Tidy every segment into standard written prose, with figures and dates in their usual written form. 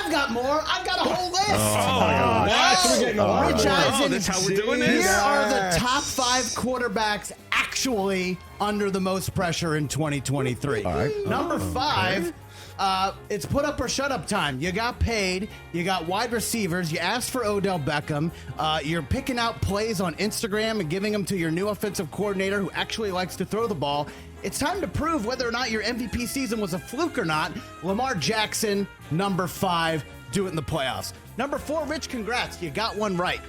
I've got more. I've got a whole list. Rich Eisen, that's how we're doing this? Here are the top 5 quarterbacks actually under the most pressure in 2023. All right. Number 5, it's put up or shut up time. You got paid. You got wide receivers. You asked for Odell Beckham. You're picking out plays on Instagram and giving them to your new offensive coordinator who actually likes to throw the ball. It's time to prove whether or not your MVP season was a fluke or not. Lamar Jackson, number 5, do it in the playoffs. Number 4, Rich, congrats. You got one right.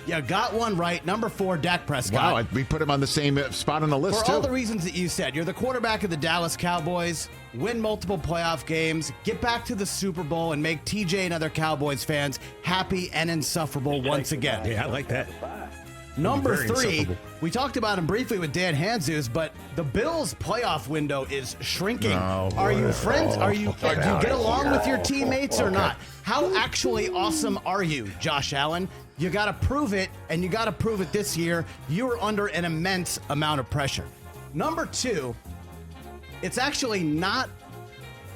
You got one right. Number 4, Dak Prescott. Wow, we put him on the same spot on the list, For too. all the reasons that you said, you're the quarterback of the Dallas Cowboys, win multiple playoff games, get back to the Super Bowl, and make TJ and other Cowboys fans happy and insufferable once again. Yeah, I like that. Number Very 3, insufferable. we talked about him briefly with Dan Hanzus, but the Bills' playoff window is shrinking. Are you friends? Do you get along with your teammates or not? How actually awesome are you, Josh Allen? You got to prove it, and you got to prove it this year. You are under an immense amount of pressure. Number 2, it's actually not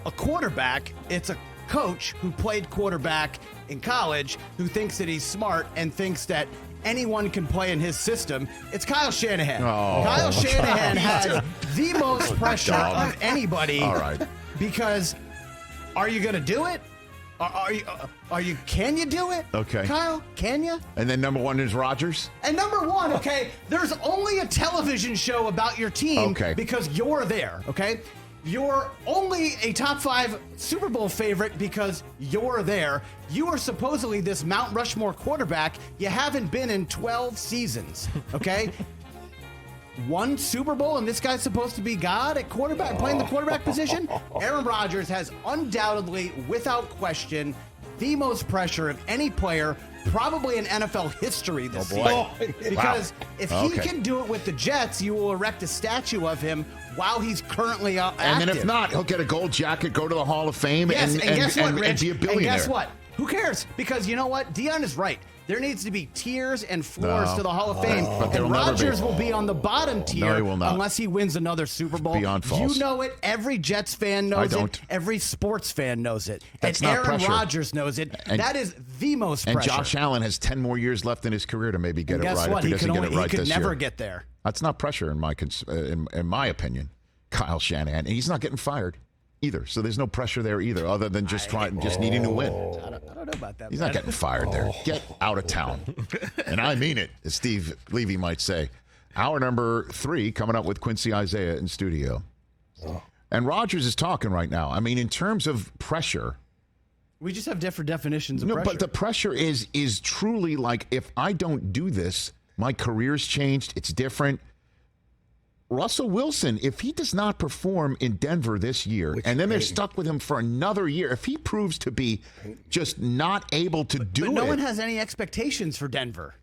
a quarterback. It's a coach who played quarterback in college who thinks that he's smart and thinks that anyone can play in his system. It's Kyle Shanahan. Kyle Shanahan has the most pressure of anybody. All right. Because are you going to do it? Can you do it? Okay. Kyle, can you? And then number 1 is Rodgers. And number 1, okay, there's only a television show about your team because you're there, okay? You're only a top 5 Super Bowl favorite because you're there. You are supposedly this Mount Rushmore quarterback. You haven't been in 12 seasons, okay? 1 Super Bowl, and this guy's supposed to be God at quarterback, playing the quarterback position? Aaron Rodgers has undoubtedly, without question, the most pressure of any player probably in NFL history this season. Because if he can do it with the Jets, you will erect a statue of him while he's currently active. And then if not, he'll get a gold jacket, go to the Hall of Fame, yes, and guess what, Rich? and be a billionaire. And guess what? Who cares? Because you know what? Dion is right. There needs to be tiers and floors to the Hall of Fame. And Rodgers will be on the bottom tier he will not. unless he wins another Super Bowl. Beyond false. You know it. Every Jets fan knows it. Every sports fan knows it. That's and not Aaron pressure. Rodgers knows it. That is the most pressure. And Josh Allen has 10 more years left in his career to maybe get it right. What? If he doesn't get it right he could this never year. get there. That's not pressure in my opinion. Kyle Shanahan, and he's not getting fired either. So there's no pressure there either, other than just needing to win. I don't know about that. He's not getting fired there. Get out of town. And I mean it, as Steve Levy might say. Hour number 3 coming up with Quincy Isaiah in studio. And Rodgers is talking right now. I mean, in terms of pressure. We just have different definitions of pressure. But the pressure is truly like, if I don't do this, my career's changed. It's different. Russell Wilson, if he does not perform in Denver this year, and then they're stuck with him for another year, if he proves to be just not able to do it. But no one has any expectations for Denver.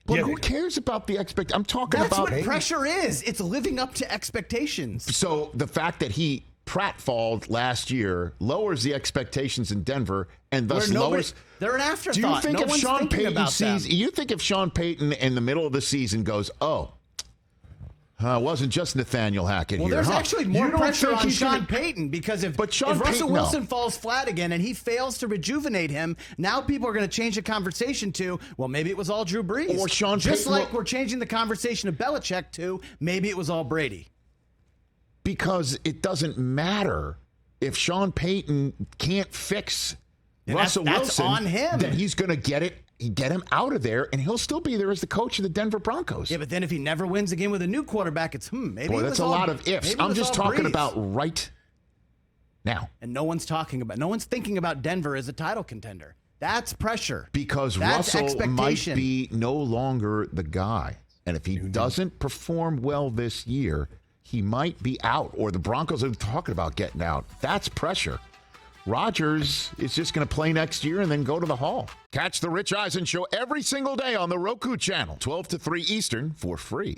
But who cares about the expect? I'm talking That's about what pressure is. It's living up to expectations. So the fact that he pratfalled last year lowers the expectations in Denver, and thus lowers. They're an afterthought. Do you think no if one's Sean thinking Payton about sees? them. You think if Sean Payton in the middle of the season goes, it wasn't just Nathaniel Hackett here. There's actually more pressure on Sean gonna... Payton because if Sean Russell Payton, Wilson falls flat again and he fails to rejuvenate him, now people are going to change the conversation to, well, maybe it was all Drew Brees. Or Sean Just Payton like we're changing the conversation of Belichick to, maybe it was all Brady. Because it doesn't matter if Sean Payton can't fix Russell Wilson. That's on him. Then he's going to get him out of there, and he'll still be there as the coach of the Denver Broncos. Yeah, but then if he never wins again with a new quarterback, it's maybe. Boy, that's a lot of ifs. I'm just talking about right now. And no one's thinking about Denver as a title contender. That's pressure. Because that's Russell might be no longer the guy. And if he doesn't perform well this year, he might be out. Or the Broncos are talking about getting out. That's pressure. Rodgers is just going to play next year and then go to the Hall. Catch the Rich Eisen Show every single day on the Roku channel, 12 to 3 Eastern, for free.